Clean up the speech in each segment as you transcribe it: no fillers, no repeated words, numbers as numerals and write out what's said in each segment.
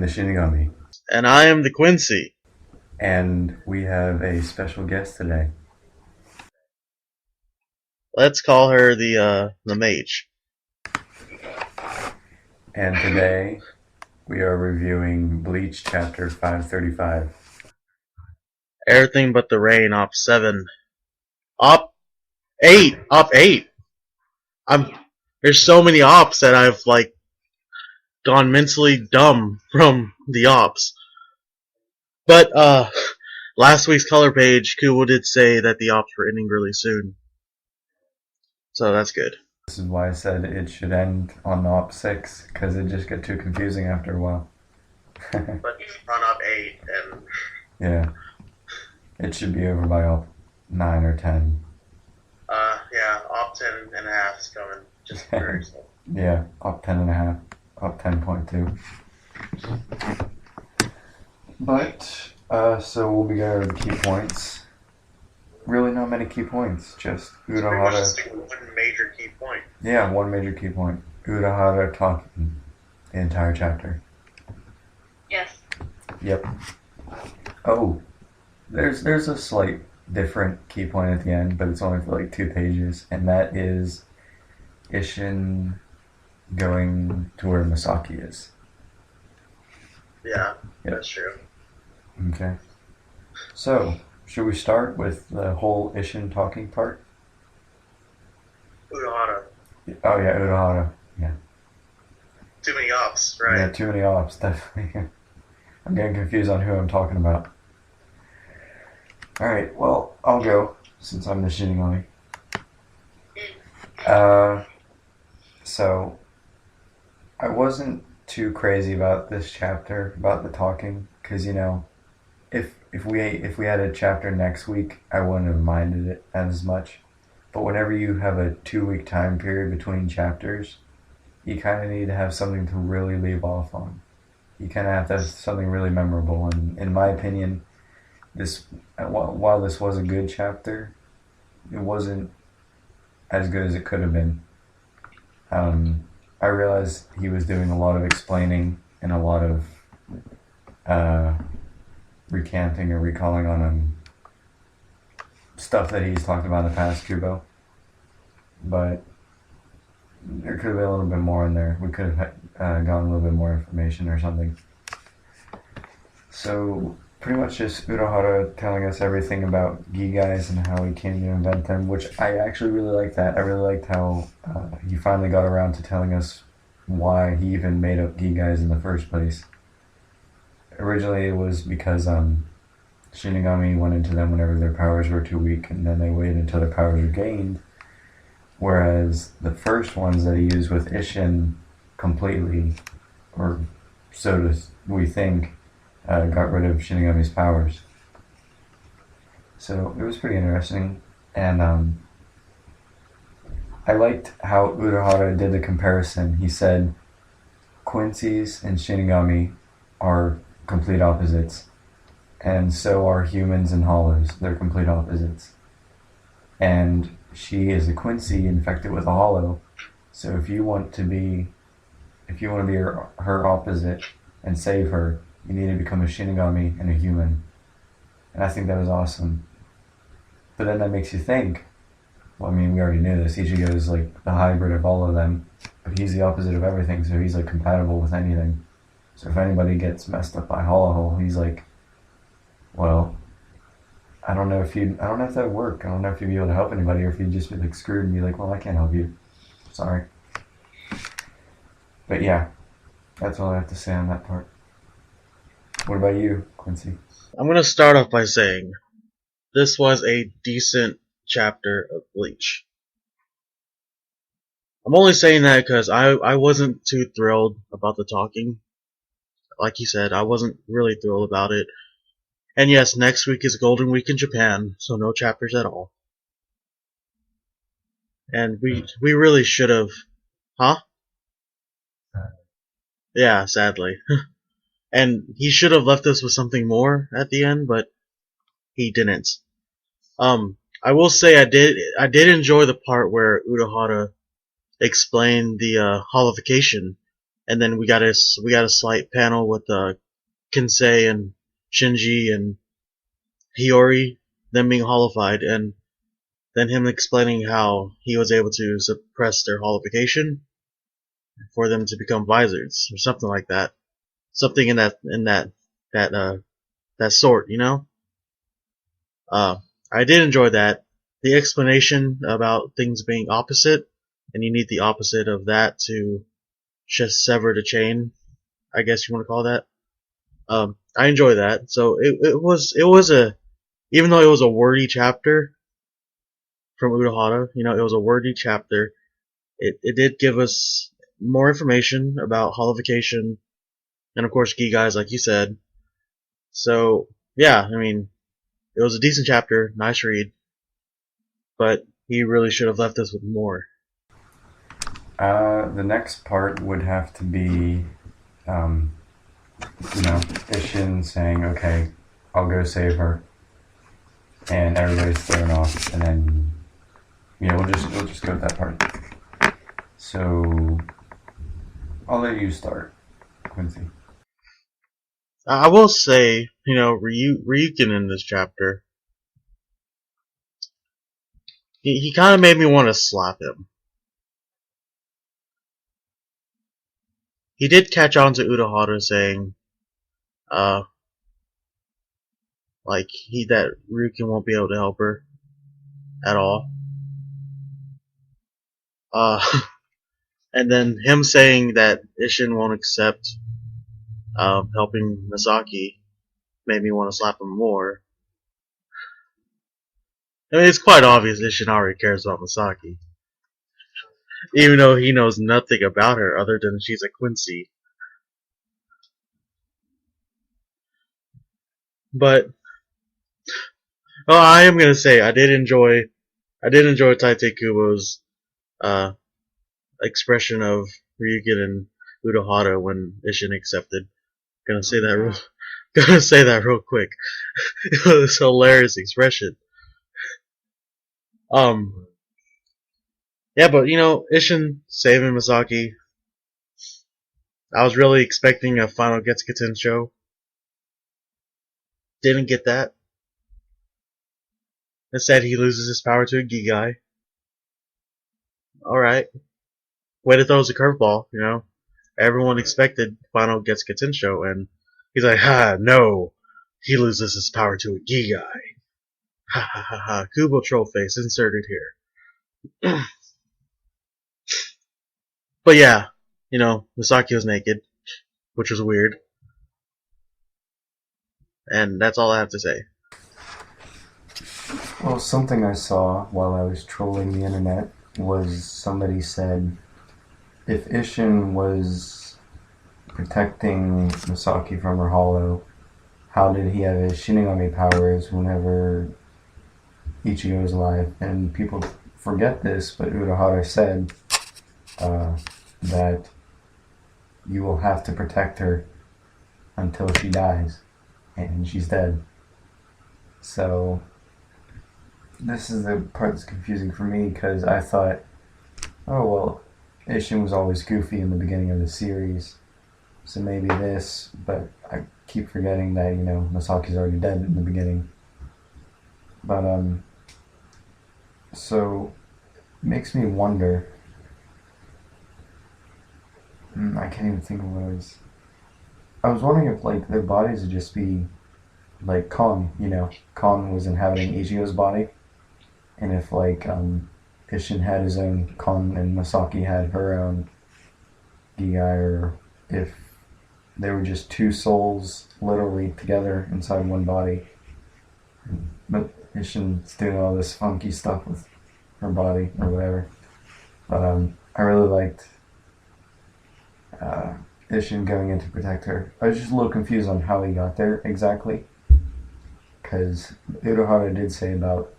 am the Shinigami. And I am the Quincy. And we have a special guest today. Let's call her the mage. And today we are reviewing Bleach chapter 535. Everything but the rain, Op 7. Op 8! Op 8! There's so many ops that I've, gone mentally dumb from the ops. But, last week's color page, Kubo did say that the ops were ending really soon. So that's good. This is why I said it should end on Op 6, because it just got too confusing after a while. But on Op 8, and... Yeah. It should be over by Op 9 or 10. Yeah, Op 10 and a half is coming. Just very slow. Yeah, Op 10 and a half. Op 10.2. But, so we'll begin with the key points. Really not many key points, just Urahara. Just one major key point. Yeah, one major key point. Urahara talking the entire chapter. Yes. Yep. Oh, there's a slight different key point at the end, but it's only for 2 pages, and that is Ishin going to where Masaki is. Yeah, Yep. That's true. Okay. So, should we start with the whole Ishin talking part? Urahara. Oh yeah, Urahara. Yeah. Too many ops, right? Yeah, too many ops, definitely. I'm getting confused on who I'm talking about. Alright, well, I'll go, since I'm the Shinigami. So, I wasn't too crazy about this chapter, about the talking, because, if we had a chapter next week, I wouldn't have minded it as much. But whenever you have a 2-week time period between chapters, you kind of need to have something to really leave off on. You kind of have to have something really memorable. And in my opinion, while this was a good chapter, it wasn't as good as it could have been. I realized he was doing a lot of explaining and a lot of recanting or recalling on stuff that he's talked about in the past, Kubo. But there could have been a little bit more in there. We could have gotten a little bit more information or something. So, pretty much just Urahara telling us everything about Gigais and how he came to invent them, which I actually really liked that. I really liked how he finally got around to telling us why he even made up Gigais in the first place. Originally it was because Shinigami went into them whenever their powers were too weak, and then they waited until their powers were gained. Whereas the first ones that he used with Ishin completely, or so does we think, got rid of Shinigami's powers. So it was pretty interesting, and I liked how Urahara did the comparison. He said Quincy's and Shinigami are complete opposites, and so are humans and hollows. They're complete opposites. And she is a Quincy infected with a hollow. So if you want to be her opposite and save her, you need to become a Shinigami and a human. And I think that was awesome. But then that makes you think, well, I mean, we already knew this. Ichigo is the hybrid of all of them, but he's the opposite of everything, so he's compatible with anything. So if anybody gets messed up by Hollow, he's well, I don't know if that would work. I don't know if you'd be able to help anybody, or if you'd just be screwed and be well, I can't help you. Sorry. But yeah, that's all I have to say on that part. What about you, Quincy? I'm gonna start off by saying this was a decent chapter of Bleach. I'm only saying that because I wasn't too thrilled about the talking. Like you said, I wasn't really thrilled about it. And yes, next week is Golden Week in Japan, so no chapters at all. And we really should have... Huh? Yeah, sadly. And he should have left us with something more at the end, but he didn't. I will say I did enjoy the part where Urahara explained the holification and then we got a slight panel with Kinsei and Shinji and Hiyori, them being holified, and then him explaining how he was able to suppress their holification for them to become visors or something like that. Something in that sort, you know. I did enjoy that. The explanation about things being opposite, and you need the opposite of that to just sever the chain, I guess you want to call that. I enjoy that. So it was even though it was a wordy chapter from Urahara, you know, it was a wordy chapter. It did give us more information about holification and of course Gigas, like you said. So yeah, I mean, it was a decent chapter, nice read, but he really should have left us with more. The next part would have to be, Ishin saying, "Okay, I'll go save her," and everybody's thrown off, and then we'll just go with that part. So I'll let you start, Quincy. I will say, you know, Ryukin in this chapter, he kind of made me want to slap him. He did catch on to Urahara saying, that Ryukin won't be able to help her at all. And then him saying that Ishin won't accept helping Misaki made me want to slap him more. I mean, it's quite obvious Ishin already cares about Misaki, even though he knows nothing about her other than she's a Quincy. But I am gonna say I did enjoy Tite Kubo's expression of Ryukin and Urahara when Ishin accepted. Gonna say that real quick. It was a hilarious expression. Yeah, but you know, Ishin saving Misaki. I was really expecting a final Getsukaten show. Didn't get that. Instead, he loses his power to a Gigai. Alright. Way to throw us a curveball, you know. Everyone expected final Getsukaten show, and he's like, no. He loses his power to a Gigai. Ha ha ha ha. Kubo troll face inserted here. But yeah, you know, Misaki was naked, which was weird. And that's all I have to say. Well, something I saw while I was trolling the internet was somebody said, if Ishin was protecting Misaki from her hollow, how did he have his Shinigami powers whenever Ichigo is alive? And people forget this, but Urahara said that you will have to protect her until she dies, and she's dead. So this is the part that's confusing for me, because I thought, oh well, Ishin was always goofy in the beginning of the series, so maybe this, but I keep forgetting that, you know, Masaki's already dead in the beginning. But so it makes me wonder. I can't even think of what it was. I was wondering if like their bodies would just be like Kon, you know, Kon was inhabiting Ichigo's body, and if like Ishin had his own Kon and Masaki had her own Gigai, or if they were just two souls literally together inside one body. But Ishin's doing all this funky stuff with her body or whatever. But I really liked Ishin going in to protect her. I was just a little confused on how he got there exactly, because Urahara did say about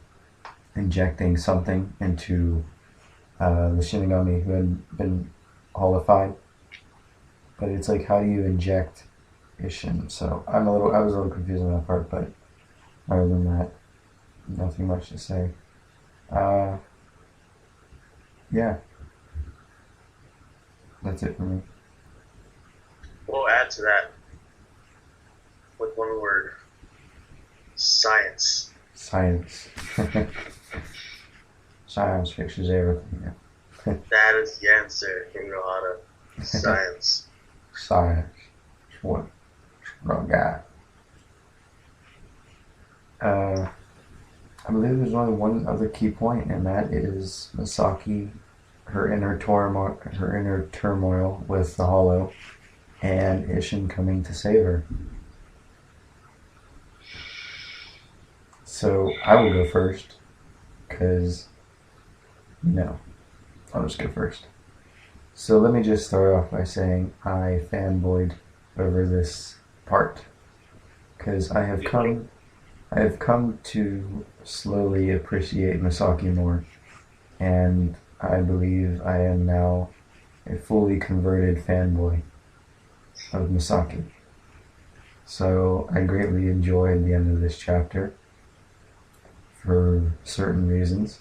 injecting something into the Shinigami who had been holified, but it's like, how do you inject Ishin? So I was a little confused on that part, but other than that, nothing much to say. Yeah, that's it for me. answer that with one word. Science. Science. Science fixes everything. That is the answer, YourOtaku. Science. Science. What wrong guy? I believe there's only one other key point, and that is Misaki, her inner turmoil with the Hollow, and Ishin coming to save her. So I will go first, because, I'll just go first. So let me just start off by saying I fanboyed over this part, because I have come to slowly appreciate Misaki more, and I believe I am now a fully converted fanboy of Misaki. So I greatly enjoyed the end of this chapter for certain reasons,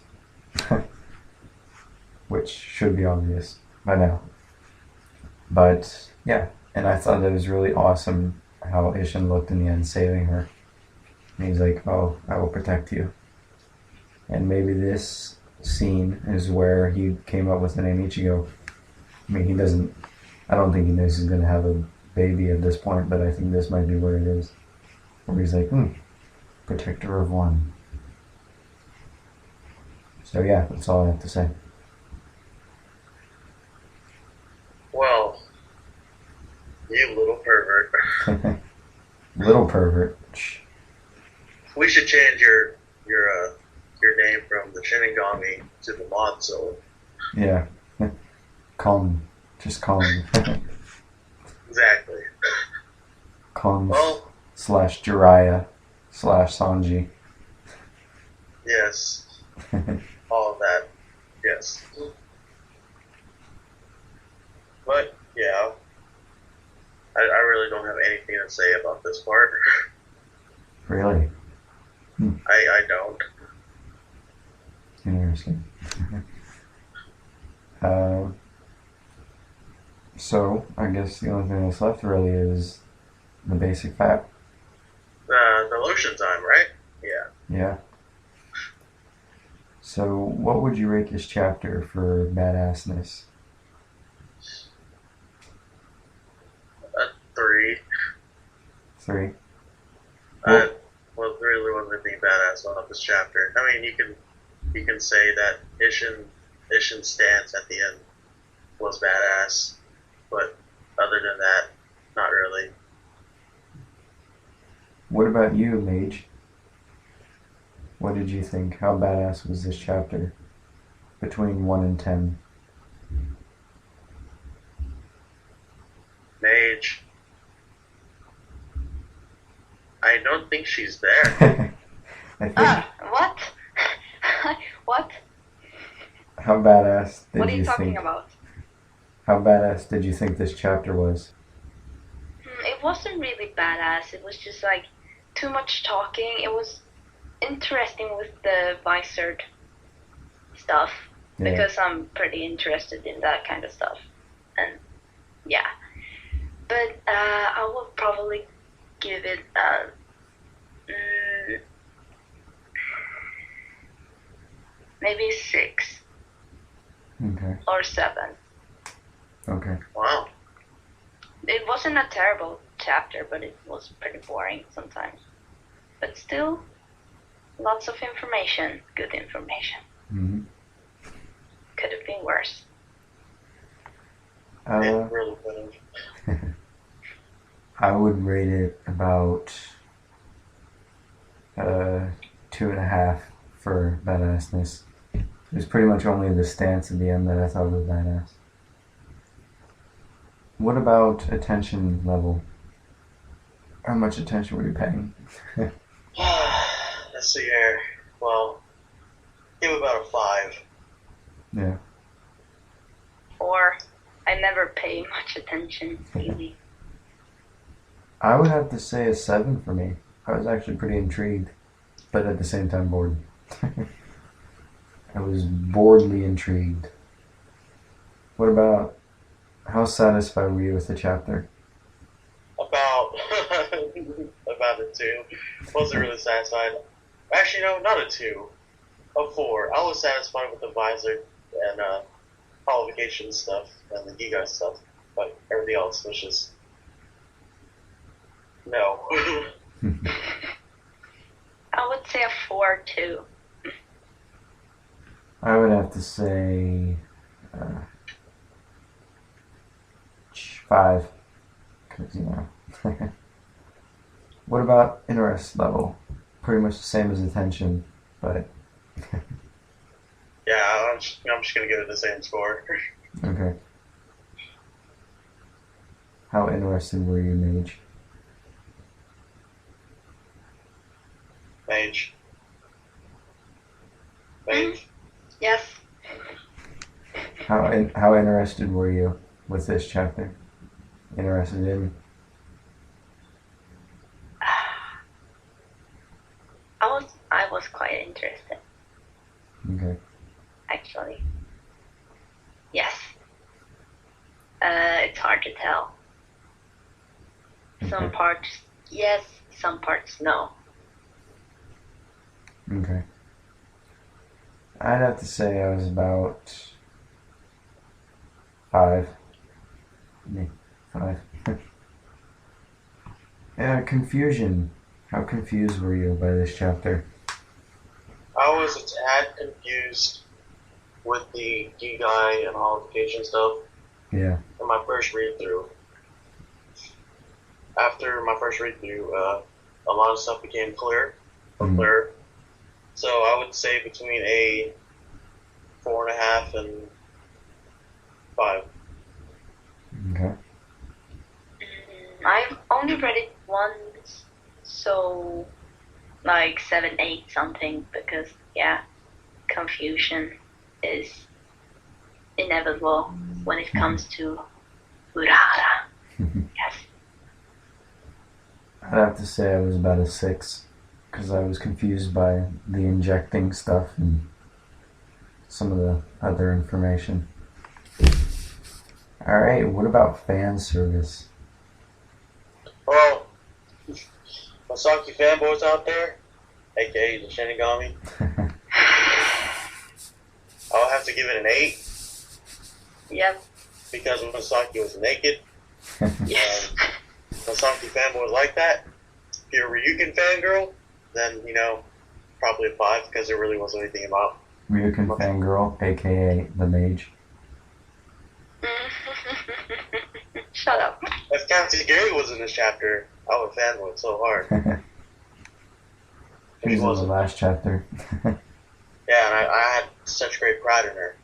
which should be obvious by now. But yeah, and I thought it was really awesome how Ishin looked in the end, saving her. And he's like, "Oh, I will protect you." And maybe this scene is where he came up with the name Ichigo. I mean, I don't think he knows he's going to have a baby at this point, but I think this might be where it is. Where he's like, protector of one. So yeah, that's all I have to say. Well, you little pervert. Little pervert. Shh. We should change your name from the Shinigami to the Monzo. Yeah. Calm. Just calm. Exactly. Calm Well, / Jiraiya / Sanji. yes. All of that. Yes. But, yeah. I really don't have anything to say about this part. Really? I don't. Interesting. So, I guess the only thing that's left really is the basic fact. The lotion time, right? Yeah. Yeah. So, what would you rate this chapter for badassness? 3. 3? Well, really wasn't anything badass about this chapter. I mean, you can say that Ishin's stance at the end was badass, but other than that, not really. What about you, Mage? What did you think? How badass was this chapter? Between 1 and 10. Mage. I don't think she's there. I think. What? What? How badass did What are you talking think? about? How badass did you think this chapter was? It wasn't really badass. It was just like too much talking. It was interesting with the visored stuff Yeah. because I'm pretty interested in that kind of stuff. And yeah. But I will probably give it maybe 6 Okay. or 7. Okay. Wow. It wasn't a terrible chapter, but it was pretty boring sometimes. But still, lots of information, good information. Mm-hmm. Could have been worse. It really could have. I would rate it about 2.5 for badassness. It was pretty much only the stance at the end that I thought was badass. What about attention level? How much attention were you paying? Let's see here. Well, give it about a 5. Yeah. Or I never pay much attention, really. I would have to say a 7 for me. I was actually pretty intrigued, but at the same time bored. I was boredly intrigued. What about, how satisfied were you with the chapter? out of a 2. Wasn't really satisfied. Actually, no, not a 2. A 4. I was satisfied with the visor and qualification stuff and the Giga stuff, but everything else was just no. I would say a 4 too. I would have to say 5, because What about interest level? Pretty much the same as attention, but Yeah, I'm just gonna give it the same score. okay. How interested were you, Mage? Mage. Yes. How interested were you with this chapter? Interested in? I was quite interested, Okay. actually. Yes. It's hard to tell. Some Okay. parts yes, some parts no. Okay. I'd have to say I was about 5. Yeah, 5. Confusion. How confused were you by this chapter? I was a tad confused with the Gigai and qualification stuff Yeah. in my first read through. After my first read through, a lot of stuff became clearer. So I would say between a 4.5 and 5. Okay. I've only read it once, so like 7, 8 something, because yeah, confusion is inevitable when it comes to Urahara. Yes. I'd have to say I was about a 6, because I was confused by the injecting stuff and some of the other information. Alright, what about fan service? Well, Masaki fanboys out there, aka the Shinigami, I'll have to give it an 8 Yep. because Masaki was naked. Yes. Masaki fanboys like that. If you're a Ryukin fangirl, then, probably a 5 because there really wasn't anything about. Ryukin fangirl, aka the mage. Shut up. If Katagiri was in this chapter, I would fanboy so hard. She was in the last chapter. Yeah, and I had such great pride in her.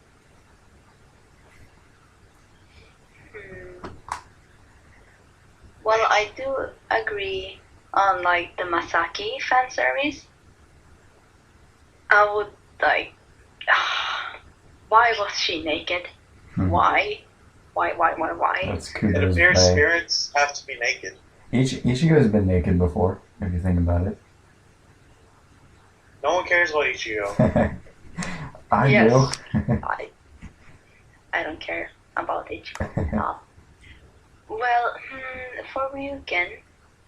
Well, I do agree on like the Masaki fan service. I would like, why was she naked? Why? Why? That's It Kudo's appears play. spirits have to be naked. Ichigo's been naked before, if you think about it. No one cares about Ichigo. I Yes. do. I don't care about it. Well, for Ryugen,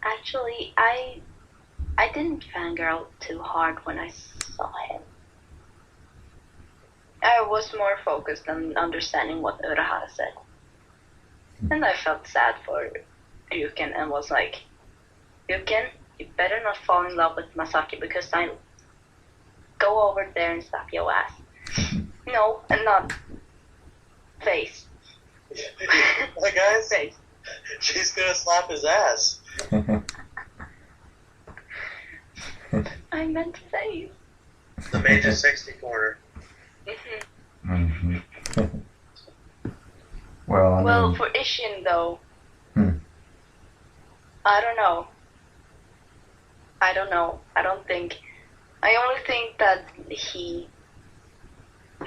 actually, I didn't fangirl too hard when I saw him. I was more focused on understanding what Urahara said. And I felt sad for Ryuken and was like, Ryuken, you better not fall in love with Masaki because I go over there and slap your ass. No, and not face. Like guys, Face. she's gonna slap his ass. I meant face. The major 60 corner. Mhm. Well, I Well, mean, for Ishin though, Hmm. I don't know. I only think that he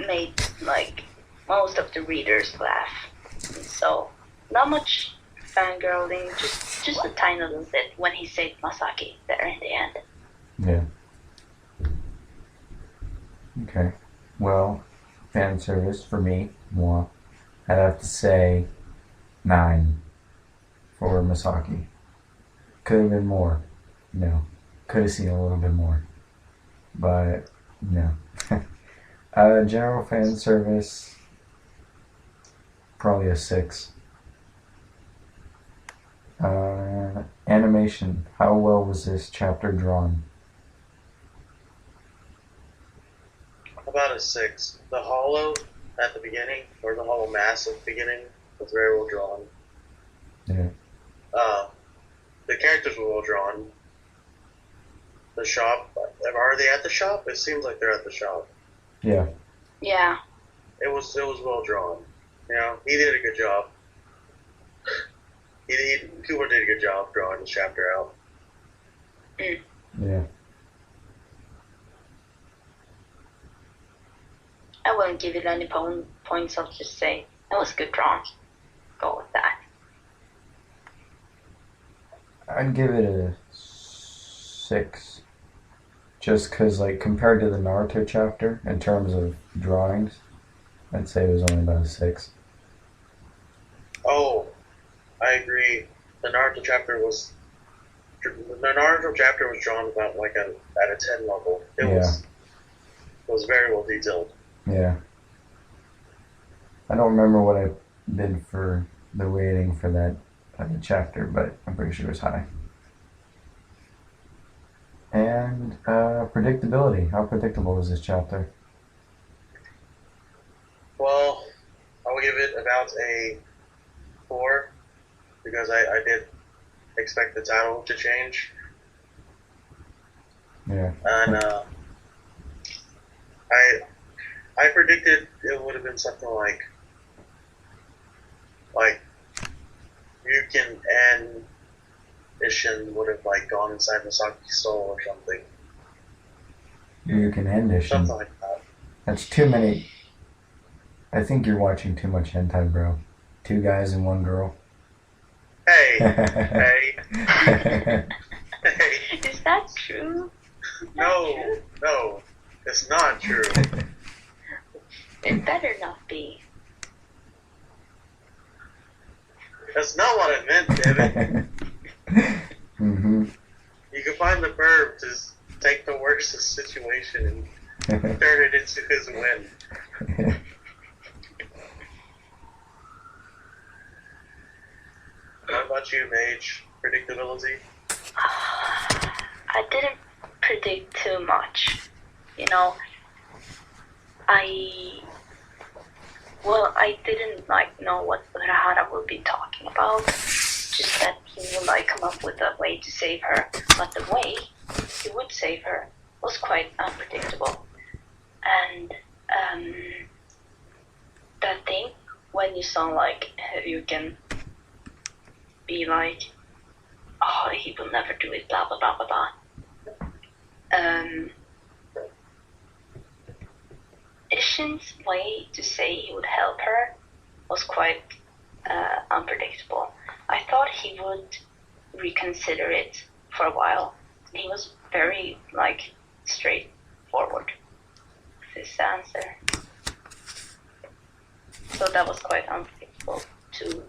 made like most of the readers laugh. So not much fangirling, just a tiny little bit when he saved Masaki there in the end. yeah. Okay. Well, fan service for me, moi, I'd have to say 9 for Masaki. Could have been more, No. Could have seen a little bit more. But, no. General fan service, probably a 6. Animation, how well was this chapter drawn? About a 6. The hollow at the beginning, or the hollow mass at the beginning, was very well drawn. Yeah. The characters were well drawn. The shop, are they at the shop? It seems like they're at the shop. Yeah. Yeah. It was well drawn. You know, he did a good job. Cooper did a good job drawing the chapter out. Yeah. I wouldn't give it any points. I'll just say that was good drawn. Go with that. I'd give it a 6. Just because, like, compared to the Naruto chapter, in terms of drawings, I'd say it was only about a 6. Oh, I agree. The Naruto chapter was drawn about like at a 10 level. It was very well detailed. Yeah. I don't remember what I did for the rating for that chapter, but I'm pretty sure it was high. And predictability. How predictable was this chapter? Well, I will give it about a 4 because I did expect the title to change. Yeah. And I predicted it would have been something like Ryukin and Ishin would have like gone inside Masaki's soul or something. You can end it. Something like that. That's too many. I think you're watching too much hentai, bro. 2 guys and 1 girl. Hey, hey, hey. Is that true? No, it's not true. It better not be. That's not what I meant, David. Mm-hmm. You can find the verb to take the worst situation and turn it into his win. What about you, Mage? Predictability? I didn't predict too much. You know, I didn't know what Urahara would be talking about. Just that he would come up with a way to save her. But the way he would save her was quite unpredictable. And that thing when you saw you can be like, oh, he will never do it, blah blah blah blah blah. Ishin's way to say he would help her was quite unpredictable. I thought he would reconsider it for a while. He was very straightforward with his answer. So that was quite unpredictable too.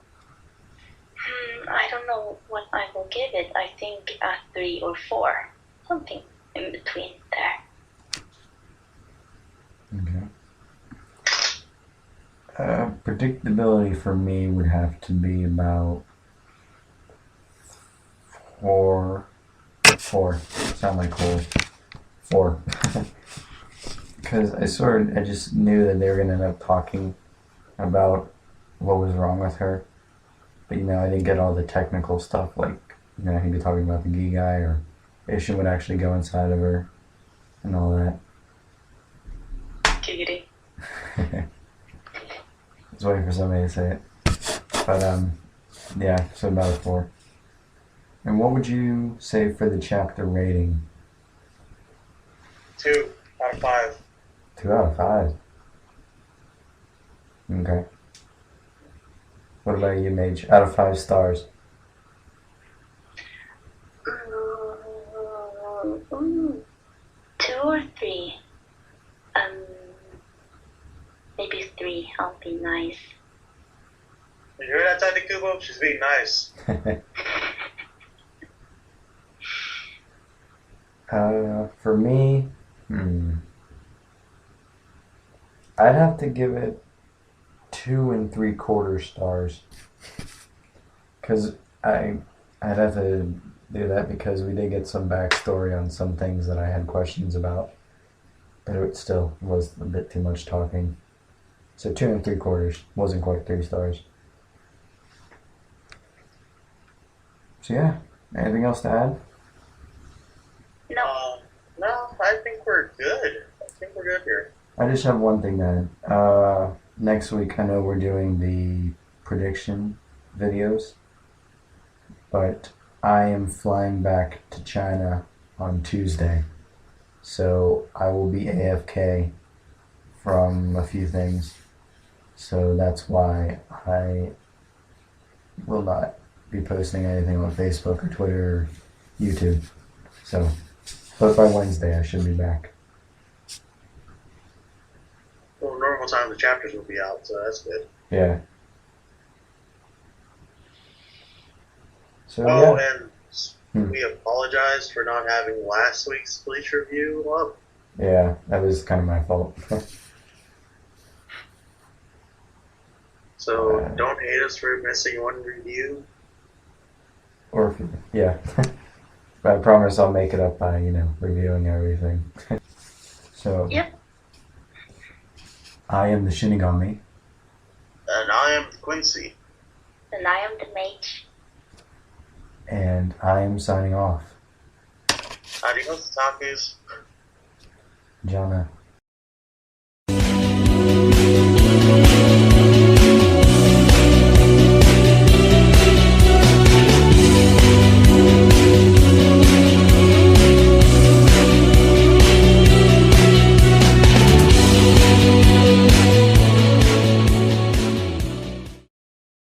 I don't know what I will give it. I think a 3 or 4. Something in between there. Okay. Predictability for me would have to be about 4. 4. Sound like cool. 4. Because I just knew that they were going to end up talking about what was wrong with her. But, I didn't get all the technical stuff, he'd be talking about the gi guy, or Ishin would actually go inside of her, and all that. Giggity. I was waiting for somebody to say it. But, yeah, so about a 4. And what would you say for the chapter rating? 2 out of 5. 2 out of 5. Okay. What about you, Mage? Out of 5 stars. 2 or 3. Maybe 3. I'll be nice. You hear that, Tati Kubo? She's being nice. For me, I'd have to give it 2 3/4 stars. Because I'd have to do that because we did get some backstory on some things that I had questions about. But it still was a bit too much talking. So 2 3/4 wasn't quite 3 stars. So yeah, anything else to add? No. No, I think we're good. I think we're good here. I just have one thing to add. Next week, I know we're doing the prediction videos, but I am flying back to China on Tuesday, so I will be AFK from a few things. So that's why I will not be posting anything on Facebook or Twitter or YouTube. So, but by Wednesday, I should be back. Well, normal time the chapters will be out, so that's good. Yeah. So Oh, yeah. and we apologize for not having last week's Bleach review up. Yeah, that was kind of my fault. So don't hate us for missing one review. Or, yeah. But I promise I'll make it up by, reviewing everything. So, Yep. I am the Shinigami. And I am Quincy. And I am the mage. And I am signing off. Adios, Takus. Jana.